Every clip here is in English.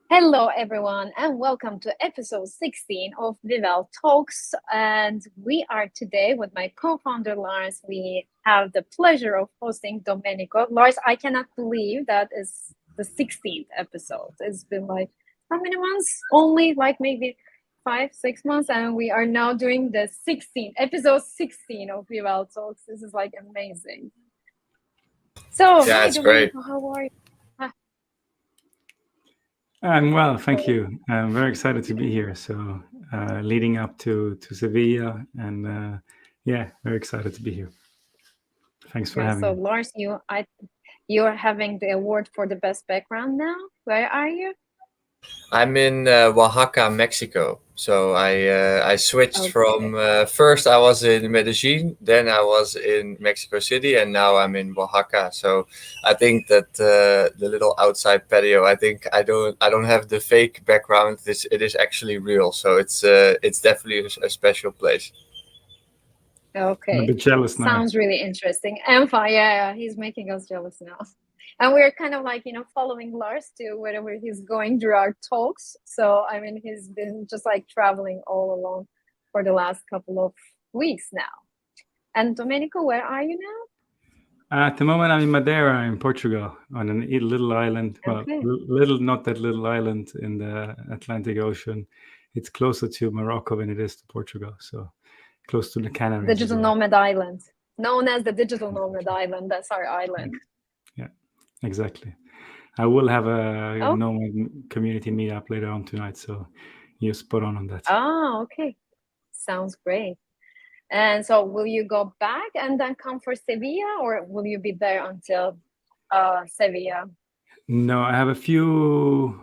Hello, everyone, and welcome to episode 16 of Vivel Talks. And we are today with my co founder, Lars. We have the pleasure of hosting Domenico. Lars, I cannot believe that is the 16th episode. It's been like how many months? Only like maybe 5, 6 months. And we are now doing the 16th, episode 16 of Vivel Talks. This is like amazing. So, Yeah, hi, it's great. Domenico, how are you? Ah, I'm well, thank you. I'm very excited to be here. So, leading up to Sevilla, and yeah, very excited to be here. Thanks for Okay, having so me. Lars, you're having the award for the best background now. Where are you? I'm in Oaxaca, Mexico. So I switched from Okay. first I was in Medellin, then I was in Mexico City, and now I'm in Oaxaca. So I think that the little outside patio, I don't have the fake background. It is actually real. So it's definitely a special place. I'm a Okay. bit jealous now. Sounds really interesting. And fun. Yeah, he's making us jealous now. And we're kind of like, following Lars to wherever he's going through our talks. So, I mean, he's been just like traveling all along for the last couple of weeks now. And Domenico, where are you At the moment, I'm in Madeira, in Portugal, on a little island. now? Well, Okay. little, not that little island in the Atlantic Ocean. It's closer to Morocco than it is to Portugal, so close to the Canaries as Digital well. Nomad Island, known as the Digital Nomad Island. That's our island. Yeah, exactly. I will have a Oh, Nomad community meetup later on tonight, so you're spot on that. okay. Sounds great. And so, will you go back and then come for Sevilla, or will you be there until Sevilla? No, I have a few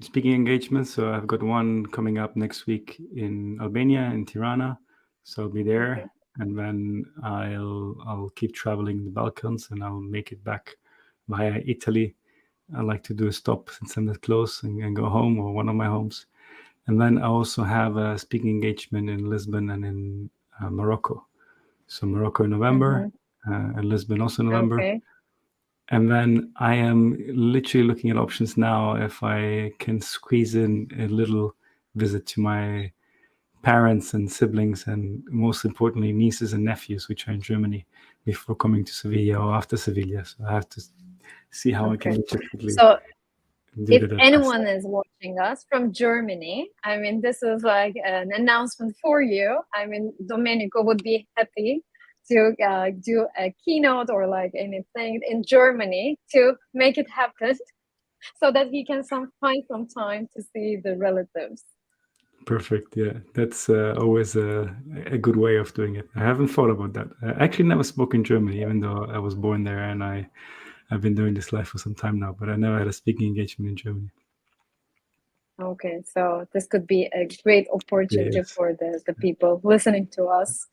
speaking engagements. So I've got one coming up next week in Albania, in Tirana. So I'll be Okay. there, and then I'll keep traveling the Balkans, and I'll make it back via Italy. I like to do a stop since I'm that close and go home or one of my homes. And then I also have a speaking engagement in Lisbon and in Morocco. So Morocco in November, Mm-hmm. and Lisbon also in November. Okay. And then I am literally looking at options now if I can squeeze in a little visit to my parents and siblings, and most importantly, nieces and nephews, which are in Germany, before coming to Sevilla or after Sevilla. So I have to see how I can Okay. logistically So, do if that at best. anyone is watching us from Germany, I mean, this is like an announcement for you. I mean, Domenico would be happy to do a keynote or like anything in Germany to make it happen so that he can find some time to see the relatives. Perfect. Yeah, that's always a good way of doing it. I haven't thought about that. I actually never spoke in Germany, even though I was born there and I've been doing this life for some time now. But I never had a speaking engagement in Germany. Okay, so this could be a great opportunity Yes. for the people listening to us.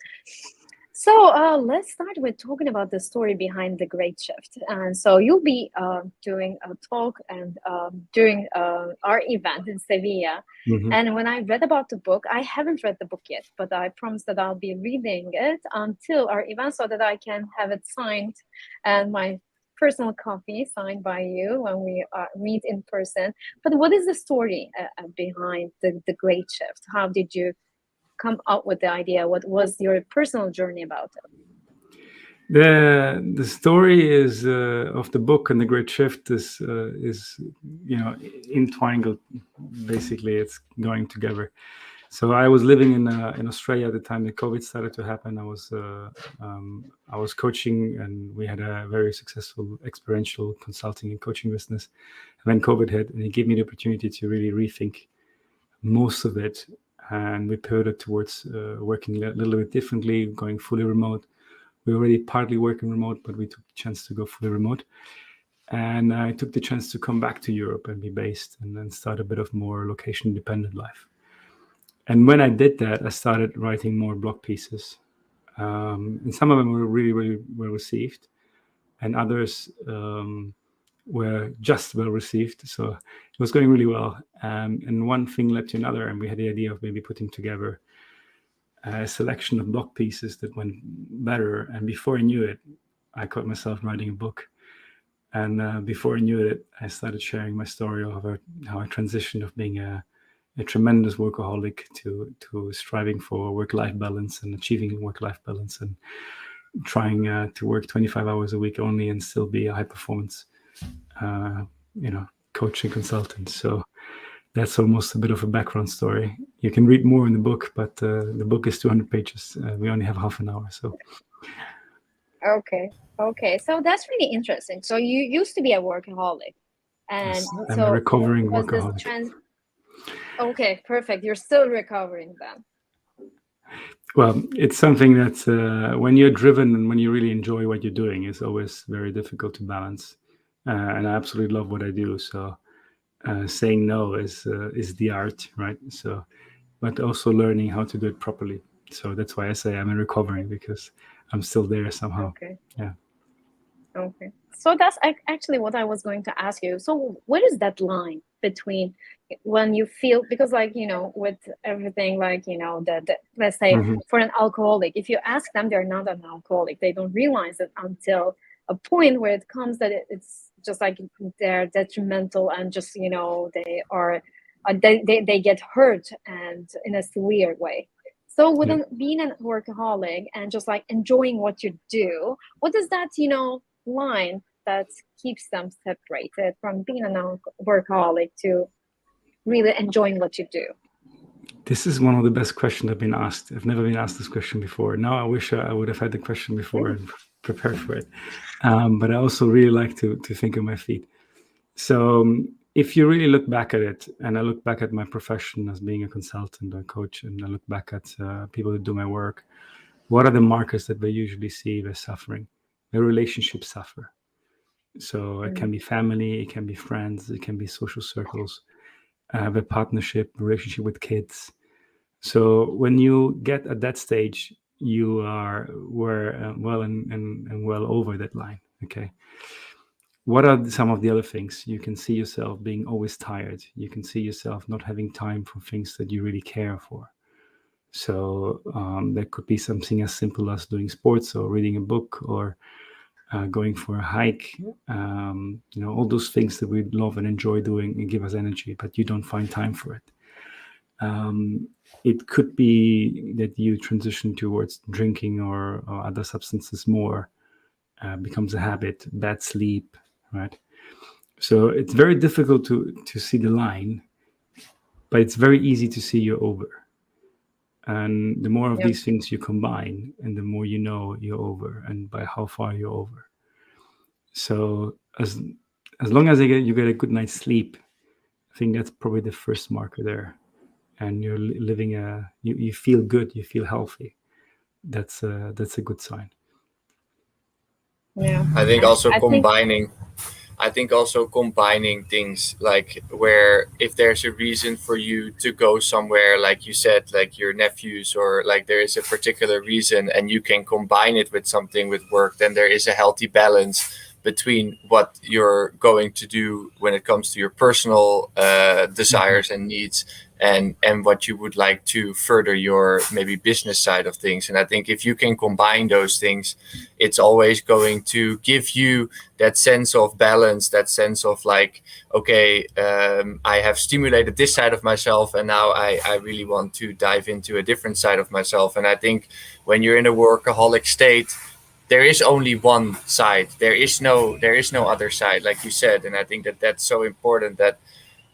So let's start with talking about the story behind the Great Shift. And so you'll be doing a talk and during our event in Sevilla. Mhm. And when I read about the book, I haven't read the book yet, but I promise that I'll be reading it until our event so that I can have it signed and my personal copy signed by you when we meet in person. But what is the story behind the Great Shift? How did you come up with the idea? What was your personal journey about it? The story is of the book and the Great Shift is entwined. Basically, it's going together. So I was living in Australia at the time that COVID started to happen. I was coaching, and we had a very successful experiential consulting and coaching business. And then COVID hit, and it gave me the opportunity to really rethink most of it. And we pivoted towards working a little bit differently, going fully remote. We were already partly working remote, but we took the chance to go fully remote. And I took the chance to come back to Europe and be based and then start a bit of more location dependent life. And when I did that, I started writing more blog pieces. And some of them were really, really well received, and others were just well received. So it was going really well. And one thing led to another, and we had the idea of maybe putting together a selection of blog pieces that went better. And before I knew it, I caught myself writing a book. And before I knew it, I started sharing my story of how I transitioned of being a tremendous workaholic to striving for work-life balance and achieving work-life balance, and trying to work 25 hours a week only and still be a high-performance, coach and consultant. So that's almost a bit of a background story. You can read more in the book, but the book is 200 pages. We only have half an hour, so. Okay. So that's really interesting. So you used to be a workaholic, and Yes, I'm so a recovering was this workaholic. Okay, perfect. You're still recovering then. Well, it's something that when you're driven and when you really enjoy what you're doing, it's always very difficult to balance. And I absolutely love what I do. So saying no is the art, right? So, but also learning how to do it properly. So that's why I say I'm in recovering, because I'm still there somehow. Okay. Yeah. Okay. So that's actually what I was going to ask you. So what is that line between when you feel, because like, with everything, like, the let's say for an alcoholic, if you ask them, they're not an alcoholic. They don't realize it until a point where it comes that it's just like they're detrimental, and just, they are, they get hurt, and in a severe way. So within being a workaholic and just like enjoying what you do, what does that, line that keeps them separated from being a workaholic to really enjoying what you do? This is one of the best questions I've been asked. I've never been asked this question before. Now I wish I would have had the question before and prepared for it. But I also really like to think on my feet. So if you really look back at it, and I look back at my profession as being a consultant or coach, and I look back at people that do my work, what are the markers that they usually see they're suffering? Their relationships suffer. So it can be family, it can be friends, it can be social circles, the partnership, relationship with kids. So when you get at that stage, you were well and well over that line. Okay. What are some of the other things? You can see yourself being always tired. You can see yourself not having time for things that you really care for. So that could be something as simple as doing sports or reading a book or going for a hike. All those things that we love and enjoy doing and give us energy, but you don't find time for it. It could be that you transition towards drinking or other substances more, becomes a habit, bad sleep, right? So it's very difficult to see the line, but it's very easy to see you're over. And the more of these things you combine, and the more you know you're over, and by how far you're over. So as long as you get a good night's sleep, I think that's probably the first marker there. And you're living you feel good, you feel healthy. That's a good sign. Yeah. I think also combining things, like where if there's a reason for you to go somewhere, like you said, like your nephews, or like there is a particular reason and you can combine it with something with work, then there is a healthy balance between what you're going to do when it comes to your personal desires and needs, and what you would like to further your maybe business side of things. And I think if you can combine those things, it's always going to give you that sense of balance, that sense of like, okay, I have stimulated this side of myself, and now I really want to dive into a different side of myself. And I think when you're in a workaholic state, there is only one side. There is no other side, like you said. And I think that that's so important, that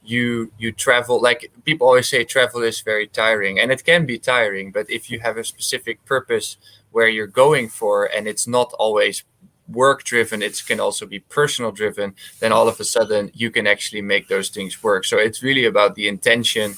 you travel. Like people always say, travel is very tiring, and it can be tiring. But if you have a specific purpose where you're going for, and it's not always work driven, it can also be personal driven, then all of a sudden you can actually make those things work. So it's really about the intention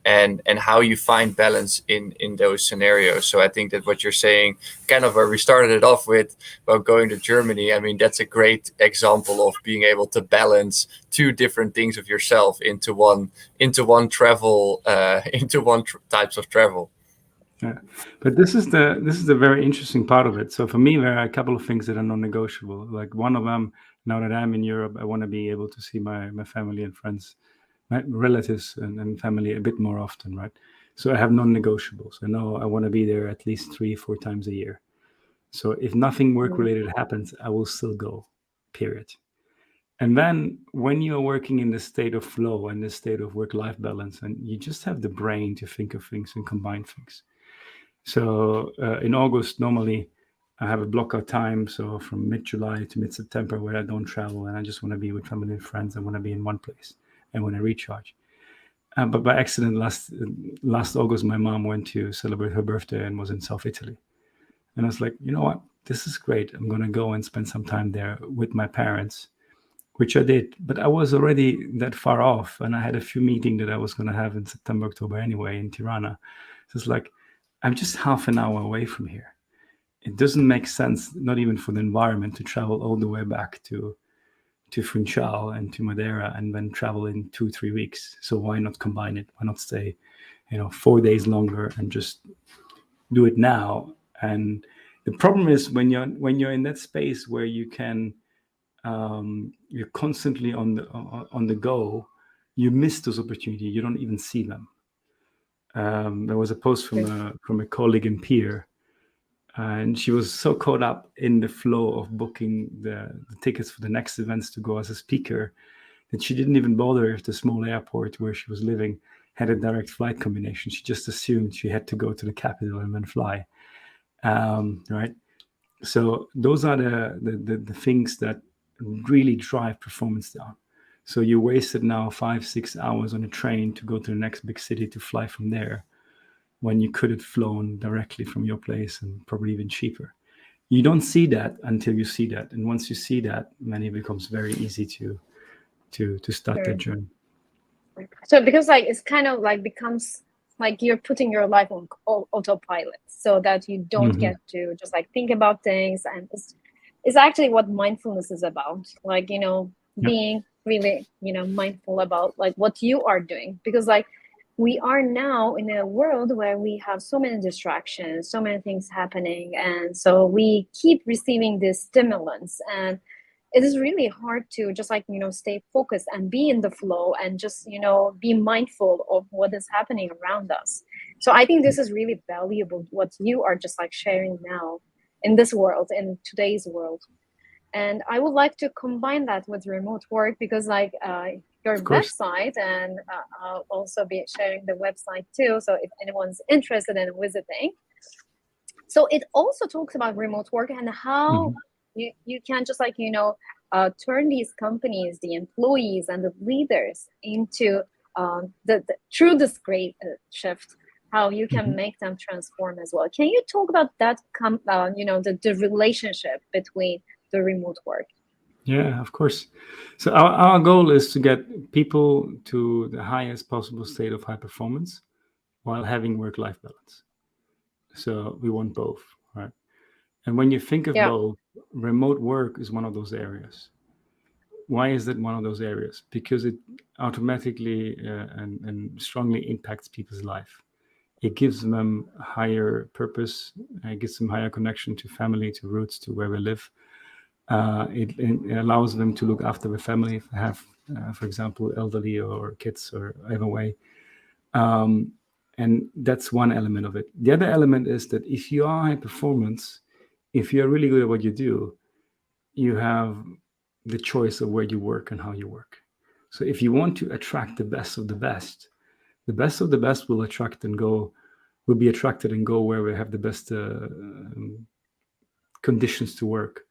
and how you find balance in those scenarios. So I think that what you're saying, kind of where we started it off with about going to Germany, I mean, that's a great example of being able to balance two different things of yourself into one travel, into one types of travel. Yeah, but this is the very interesting part of it. So for me, there are a couple of things that are non-negotiable. Like one of them, now that I'm in Europe, I want to be able to see my family and friends, my relatives and family a bit more often, right? So I have non-negotiables. I know I want to be there at least 3-4 times a year. So if nothing work-related happens, I will still go, period. And then when you're working in the state of flow and the state of work-life balance, and you just have the brain to think of things and combine things. So in August, normally I have a blockout time. So from mid-July to mid-September where I don't travel and I just want to be with family and friends. I want to be in one place and want to recharge. But by accident, last August, my mom went to celebrate her birthday and was in South Italy. And I was like, you know what? This is great. I'm going to go and spend some time there with my parents, which I did. But I was already that far off. And I had a few meetings that I was going to have in September, October anyway in Tirana. So it's like, I'm just half an hour away from here. It doesn't make sense, not even for the environment, to travel all the way back to Funchal and to Madeira and then travel in 2-3 weeks. So why not combine it? Why not stay, 4 days longer and just do it now? And the problem is when you're in that space where you can, you're constantly on the go, you miss those opportunities. You don't even see them. There was a post from a colleague and peer, and she was so caught up in the flow of booking the tickets for the next events to go as a speaker that she didn't even bother if the small airport where she was living had a direct flight combination. She just assumed she had to go to the capital and then fly. Right. So those are the things that really drive performance down. So you wasted now 5-6 hours on a train to go to the next big city to fly from there, when you could have flown directly from your place and probably even cheaper. You don't see that until you see that, and once you see that, then it becomes very easy to start that journey. So because like it's kind of like becomes like you're putting your life on autopilot, so that you don't get to just like think about things, and it's actually what mindfulness is about. Like being really mindful about like what you are doing, because like we are now in a world where we have so many distractions, so many things happening, and so we keep receiving these stimulants, and it is really hard to just like stay focused and be in the flow and just be mindful of what is happening around us. So I think this is really valuable what you are just like sharing now in this world, in today's world. And I would like to combine that with remote work, because like your website, and I'll also be sharing the website too, so if anyone's interested in visiting. So it also talks about remote work and how you can just like turn these companies, the employees and the leaders into through this great shift, how you can make them transform as well. Can you talk about that the relationship between the remote work? Yeah, of course. So our goal is to get people to the highest possible state of high performance while having work-life balance. So we want both, right? And when you think of both, remote work is one of those areas. Why is that one of those areas? Because it automatically and strongly impacts people's life. It gives them a higher purpose. It gives them higher connection to family, to roots, to where we live. It allows them to look after the family if they have, for example, elderly or kids or either way. And that's one element of it. The other element is that if you are high performance, if you're really good at what you do, you have the choice of where you work and how you work. So if you want to attract the best of the best of the best will be attracted and go where we have the best conditions to work.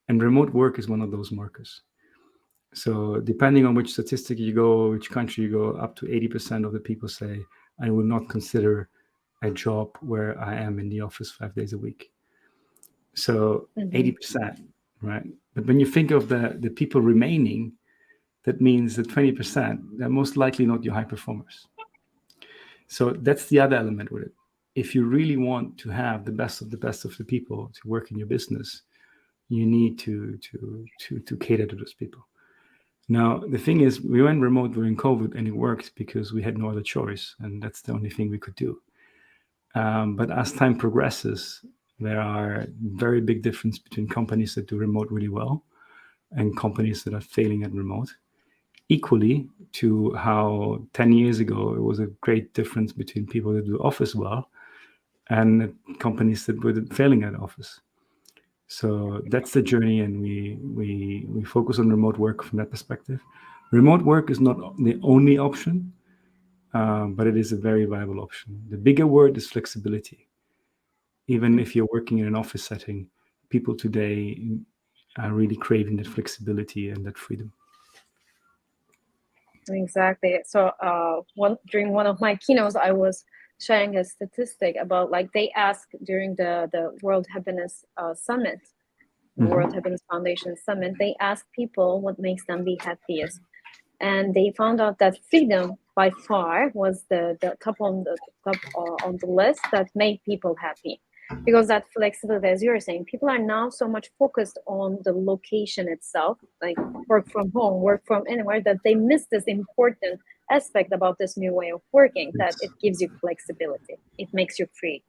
And remote work is one of those markers. So depending on which statistic you go, which country you go, up to 80% of the people say, I will not consider a job where I am in the office 5 days a week. So 80%, right? But when you think of the people remaining, that means that 20%, they're most likely not your high performers. So that's the other element with it. If you really want to have the best of the people to work in your business, you need to cater to those people. Now, the thing is, we went remote during COVID and it worked because we had no other choice. And that's the only thing we could do. But as time progresses, there are very big difference between companies that do remote really well and companies that are failing at remote. Equally to how 10 years ago, it was a great difference between people that do office well and companies that were failing at office. So that's the journey, and we focus on remote work from that perspective. Remote work is not the only option, but it is a very viable option. The bigger word is flexibility. Even if you're working in an office setting, people today are really craving that flexibility and that freedom. Exactly. So during one of my keynotes, I was sharing a statistic about, like, they asked during the World Happiness Summit, the World Happiness Foundation Summit, they asked people what makes them be happiest. And they found out that freedom by far was the top on the list that made people happy. Because that flexibility, as you were saying, people are now so much focused on the location itself, like work from home, work from anywhere, that they miss this important aspect about this new way of working, that it gives you flexibility. It makes you free.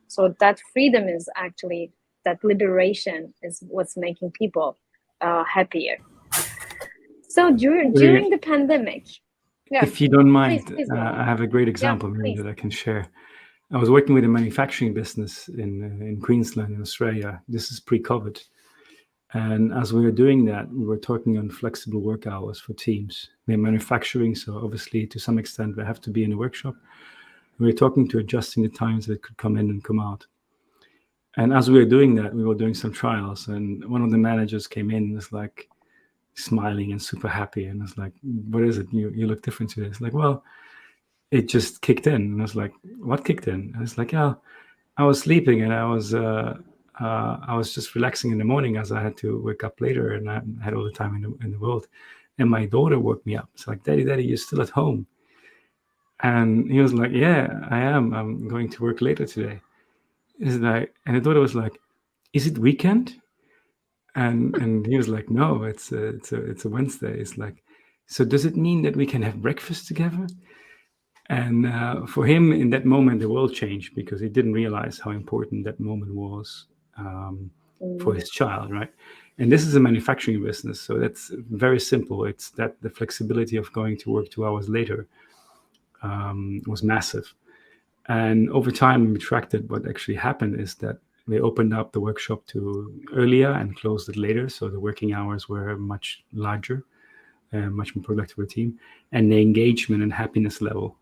So that freedom is actually, that liberation is what's making people happier. So during the pandemic, if you don't mind, please I have a great example that I can share. I was working with a manufacturing business in Queensland, in Australia. This is pre-COVID. And as we were doing that, we were talking on flexible work hours for teams. They're manufacturing, so obviously to some extent they have to be in a workshop. We were talking to adjusting the times that could come in and come out. And as we were doing that, we were doing some trials, and one of the managers came in and was like smiling and super happy. And I was like, what is it? You look different today. It's like, well, it just kicked in. And I was like, what kicked in? And it's like, yeah, I was sleeping and I was just relaxing in the morning, as I had to wake up later, and I had all the time in the world. And my daughter woke me up. It's like, Daddy, you're still at home. And he was like, yeah, I am. I'm going to work later today. It's like, and the daughter was like, is it weekend? And he was like, no, it's a Wednesday. It's like, so does it mean that we can have breakfast together? And for him, in that moment, the world changed, because he didn't realize how important that moment was for his child, right? And this is a manufacturing business, so that's very simple. It's that the flexibility of going to work 2 hours later was massive. And over time, we tracked it. What actually happened is that we opened up the workshop to earlier and closed it later, so the working hours were much larger, much more productive for the team, and the engagement and happiness level.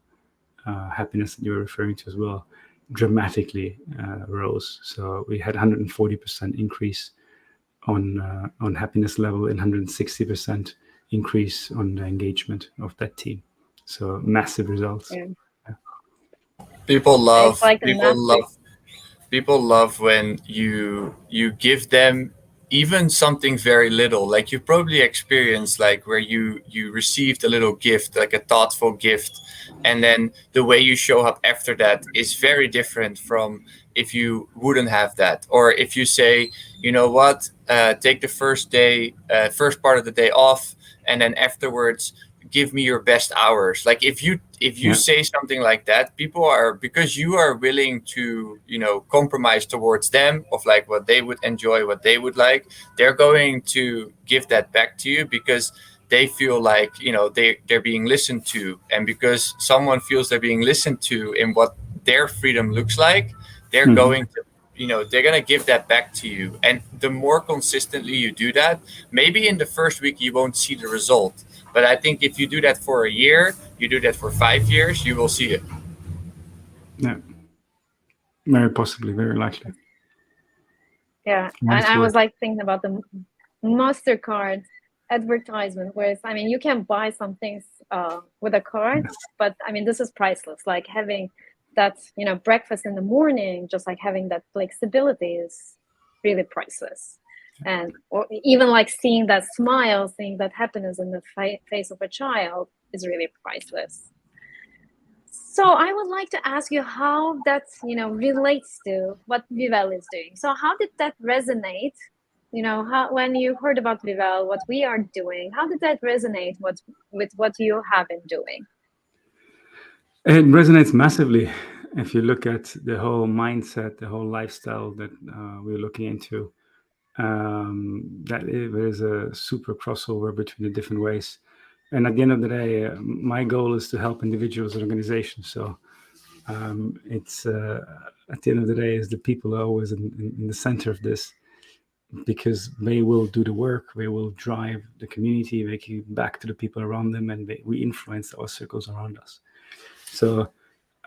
Happiness that you're referring to as well, dramatically rose. So we had 140% increase on happiness level and 160% increase on the engagement of that team. So massive results. Yeah. People love It's like people love when you give them even something very little. Like you probably experienced, like where you received a little gift, like a thoughtful gift, and then the way you show up after that is very different from if you wouldn't have that. Or if you say, you know what, take the first part of the day off, and then afterwards give me your best hours. Like if you say something like that, people are, because you are willing to, compromise towards them of like what they would enjoy, what they would like, they're going to give that back to you, because they feel like, they're being listened to. And because someone feels they're being listened to in what their freedom looks like, they're going to, they're going to give that back to you. And the more consistently you do that, maybe in the first week you won't see the result, but I think if you do that for a year, you do that for 5 years, you will see it. Yeah, very possibly, very likely. Yeah, and I was like thinking about the MasterCard advertisement, where you can buy some things with a card, but this is priceless. Like having that, breakfast in the morning, just like having that flexibility is really priceless. And or even like seeing that smile, seeing that happiness in the face of a child is really priceless. So I would like to ask you how that relates to what Vivel is doing. So how did that resonate? How, when you heard about Vivel, what we are doing, how did that resonate with what you have been doing? It resonates massively. If you look at the whole mindset, the whole lifestyle that we're looking into, that there's a super crossover between the different ways. And at the end of the day, my goal is to help individuals and organizations. So it's at the end of the day, is the people are always in the center of this. because they will do the work, they will drive the community, they give back to the people around them, and we influence our circles around us. So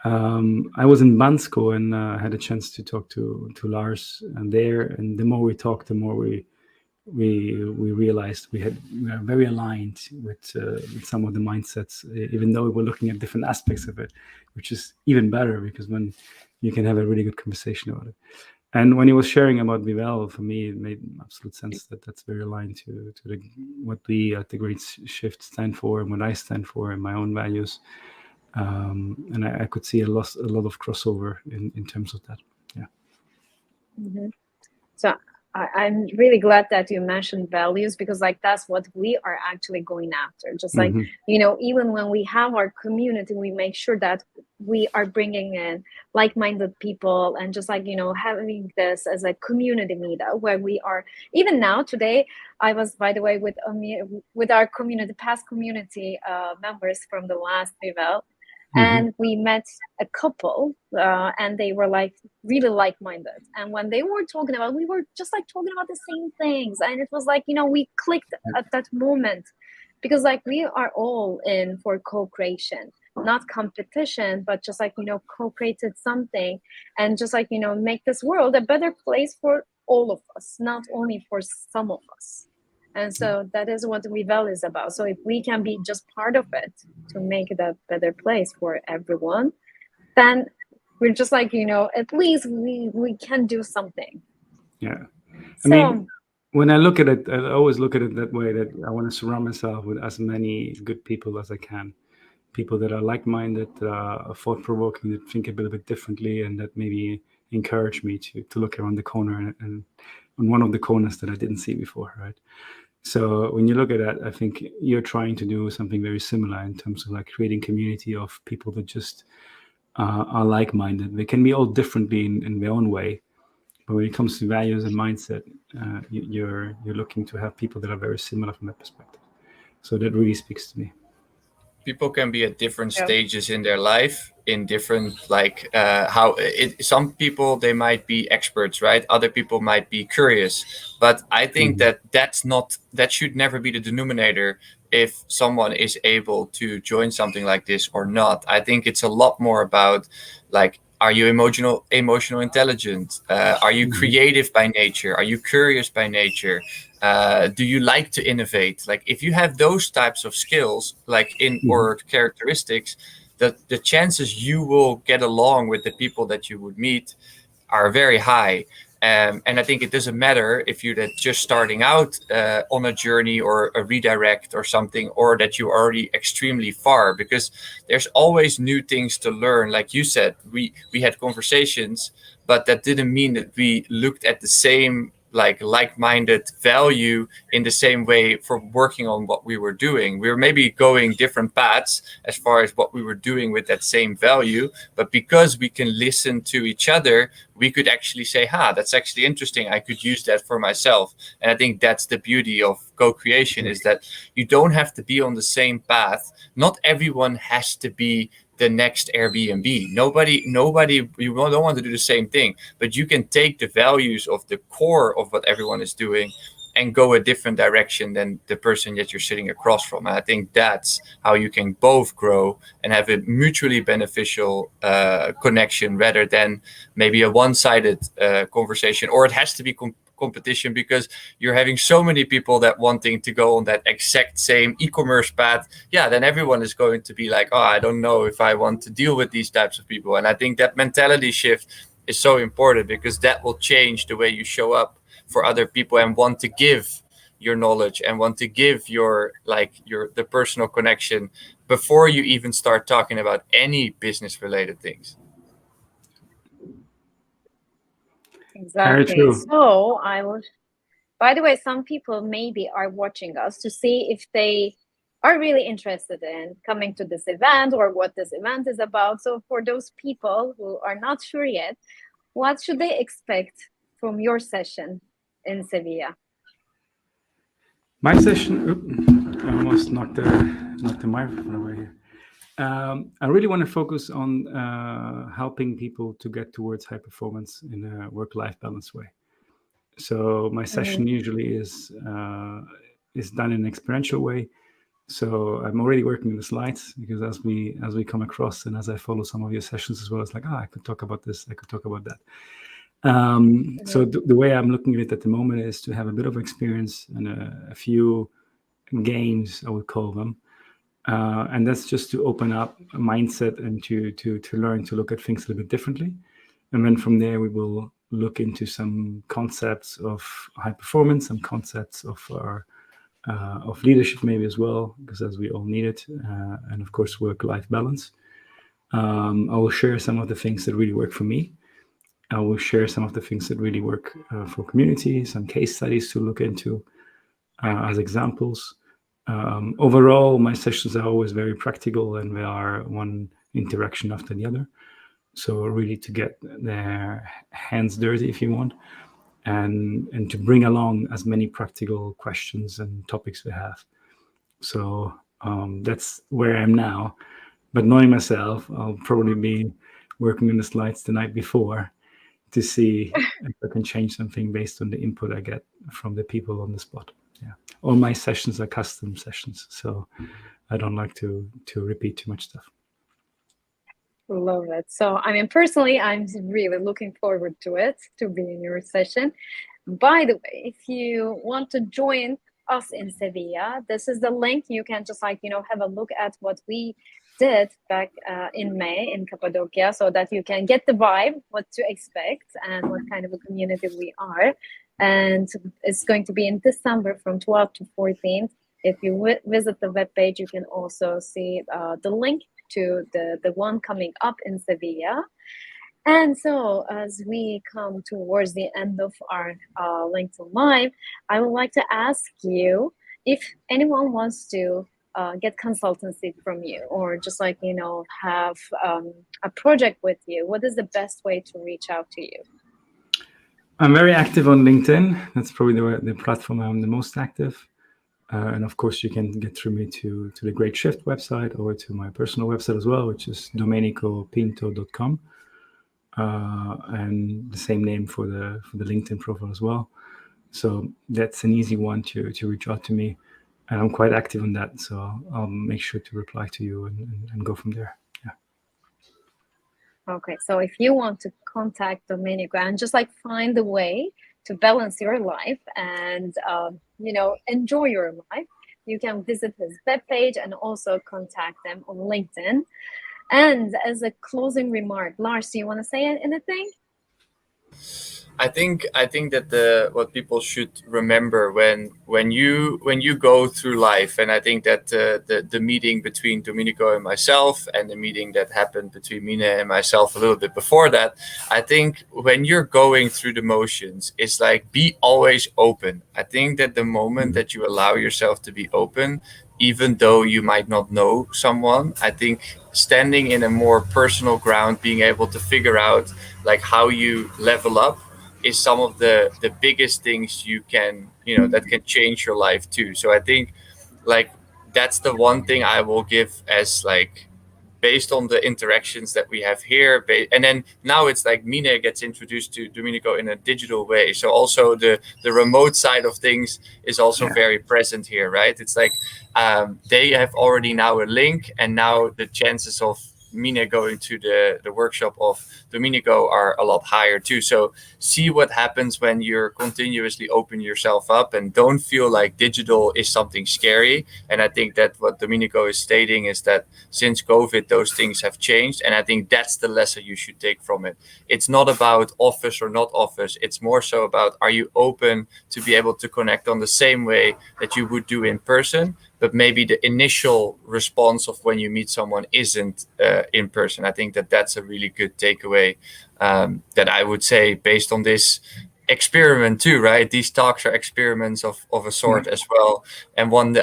I was in Bansko and had a chance to talk to Lars there, and the more we talked, the more we realized we are very aligned with some of the mindsets, even though we were looking at different aspects of it, which is even better because when you can have a really good conversation about it. And when he was sharing about Vivel, for me, it made absolute sense that that's very aligned to what we at the Great Shift stand for and what I stand for and my own values. And I could see a lot of crossover in terms of that. Yeah. Mm-hmm. So I'm really glad that you mentioned values, because like that's what we are actually going after. Just like, even when we have our community, we make sure that we are bringing in like-minded people, and just like, having this as a community meetup where we are. Even now today, I was, by the way, with our past community members from the last Vivel. And we met a couple, and they were like really like-minded. And when they were talking about, we were just like talking about the same things. And it was like, we clicked at that moment, because like we are all in for co-creation, not competition, but just like, co-created something, and just like, make this world a better place for all of us, not only for some of us. And so that is what Vivel is about. So if we can be just part of it to make it a better place for everyone, then we're just like, at least we can do something. Yeah. So, I mean, when I look at it, I always look at it that way, that I want to surround myself with as many good people as I can. People that are like-minded, that are thought-provoking, that think a little bit differently, and that maybe encourage me to look around the corner and on one of the corners that I didn't see before, right? So when you look at that, I think you're trying to do something very similar in terms of like creating community of people that just are like-minded. They can be all differently in their own way, but when it comes to values and mindset, you're looking to have people that are very similar from that perspective. So that really speaks to me. People can be at different stages in their life, in different some people, they might be experts, right? Other people might be curious, but I think that should never be the denominator if someone is able to join something like this or not. I think it's a lot more about like, are you emotional intelligent? Are you creative by nature? Are you curious by nature? Do you like to innovate? Like, if you have those types of skills, like or characteristics, the chances you will get along with the people that you would meet are very high. And I think it doesn't matter if you're just starting out on a journey or a redirect or something, or that you're already extremely far, because there's always new things to learn. Like you said, we had conversations, but that didn't mean that we looked at the same like-minded value in the same way for working on what we were doing. We were maybe going different paths as far as what we were doing with that same value, but because we can listen to each other, we could actually say, that's actually interesting, I could use that for myself. And I think that's the beauty of co-creation, is that you don't have to be on the same path. Not everyone has to be the next Airbnb. Nobody, you don't want to do the same thing, but you can take the values of the core of what everyone is doing and go a different direction than the person that you're sitting across from. And I think that's how you can both grow and have a mutually beneficial connection, rather than maybe a one-sided conversation, or it has to be competition, because you're having so many people that wanting to go on that exact same e-commerce path. Then everyone is going to be like, I don't know if I want to deal with these types of people. And I think that mentality shift is so important, because that will change the way you show up for other people and want to give your knowledge and want to give the personal connection before you even start talking about any business related things. exactly. So I will. By the way, some people maybe are watching us to see if they are really interested in coming to this event or what this event is about. So for those people who are not sure yet, what should they expect from your session in Sevilla? My session, I almost knocked the microphone away here. I really want to focus on helping people to get towards high performance in a work-life balance way. So my session usually is done in an experiential way. So I'm already working in the slides, because as we come across and as I follow some of your sessions as well, it's like, I could talk about this, I could talk about that. So the way I'm looking at it at the moment is to have a bit of experience and a few games, I would call them, and that's just to open up a mindset and to learn to look at things a little bit differently. And then from there, we will look into some concepts of high performance, some concepts of leadership maybe as well, because as we all need it, and of course work-life balance. I will share some of the things that really work for me. I will share some of the things that really work for community, some case studies to look into as examples. Overall, my sessions are always very practical, and they are one interaction after the other. So really to get their hands dirty, if you want, and to bring along as many practical questions and topics we have. So that's where I am now. But knowing myself, I'll probably be working on the slides the night before to see if I can change something based on the input I get from the people on the spot. Yeah, all my sessions are custom sessions, so I don't like to repeat too much stuff. Love it. So, I mean, personally, I'm really looking forward to it, to be in your session. By the way, if you want to join us in Sevilla, this is the link. You can just have a look at what we did back in May in Cappadocia, so that you can get the vibe, what to expect, and what kind of a community we are. And it's going to be in December from 12th to 14th. If you visit the webpage, you can also see the link to the one coming up in Sevilla. And so as we come towards the end of our LinkedIn Live, I would like to ask you if anyone wants to get consultancy from you, or just have a project with you, what is the best way to reach out to you? I'm very active on LinkedIn. That's probably the platform I'm the most active. And of course, you can get through me to the Great Shift website, or to my personal website as well, which is domenicopinto.com. And the same name for the LinkedIn profile as well. So that's an easy one to reach out to me. And I'm quite active on that. So I'll make sure to reply to you and go from there. Yeah. Okay. So if you want to contact Domenico and just find a way to balance your life and enjoy your life, you can visit his webpage and also contact them on LinkedIn. And as a closing remark, Lars, do you want to say anything? I think that what people should remember when you go through life, and I think that the meeting between Domenico and myself, and the meeting that happened between Mina and myself a little bit before that, I think when you're going through the motions, it's be always open. I think that the moment that you allow yourself to be open, even though you might not know someone, I think standing in a more personal ground, being able to figure out how you level up, is some of the biggest things you can that can change your life too. So I think that's the one thing I will give as based on the interactions that we have here. And then now it's Mina gets introduced to Domenico in a digital way. So also the remote side of things is also very present here, right? It's they have already now a link, and now the chances of Mina going to the workshop of Domenico are a lot higher too. So see what happens when you're continuously open yourself up, and don't feel like digital is something scary. And I think that what Domenico is stating is that since COVID, those things have changed. And I think that's the lesson you should take from it. It's not about office or not office. It's more so about, are you open to be able to connect on the same way that you would do in person? But maybe the initial response of when you meet someone isn't in person. I think that that's a really good takeaway that I would say based on this experiment too, right? These talks are experiments of a sort as well. And one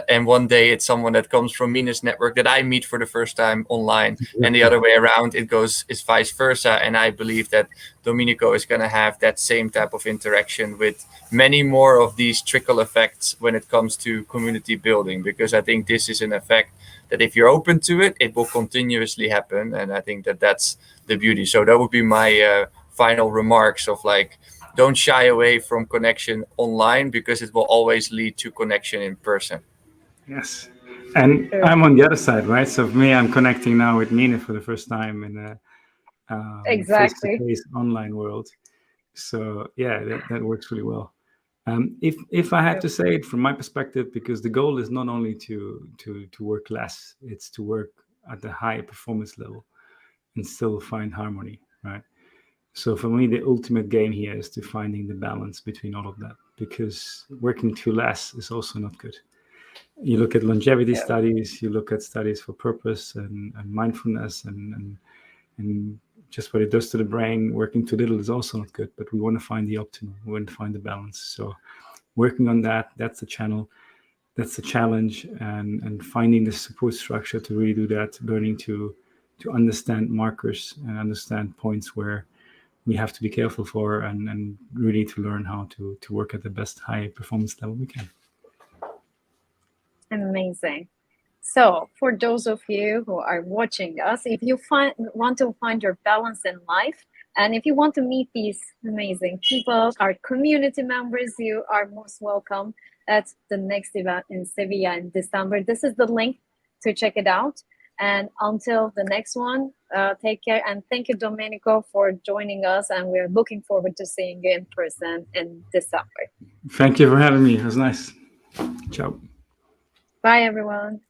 day it's someone that comes from Mina's network that I meet for the first time online, and the other way around it's vice versa. And I believe that Domenico is going to have that same type of interaction with many more of these trickle effects when it comes to community building, because I think this is an effect that if you're open to it, it will continuously happen. And I think that that's the beauty. So that would be my final remarks of don't shy away from connection online, because it will always lead to connection in person. Yes. And True. I'm on the other side, right? So for me, I'm connecting now with Nina for the first time in a Exactly. face-to-face online world. So yeah, that works really well. If I had to say it from my perspective, because the goal is not only to work less, it's to work at the high performance level and still find harmony, right? So for me, the ultimate game here is to finding the balance between all of that, because working too less is also not good. You look at longevity Yeah. studies, you look at studies for purpose and mindfulness and just what it does to the brain. Working too little is also not good, but we want to find the optimal. We want to find the balance. So working on that, that's the channel, that's the challenge, and finding the support structure to really do that, learning to understand markers and understand points where we have to be careful for, and really to learn how to work at the best high performance level we can. Amazing. So, for those of you who are watching us, if you want to find your balance in life, and if you want to meet these amazing people, our community members, you are most welcome at the next event in Sevilla in December. This is the link to check it out. And until the next one, take care. And thank you, Domenico, for joining us. And we're looking forward to seeing you in person in December. Thank you for having me. It was nice. Ciao. Bye, everyone.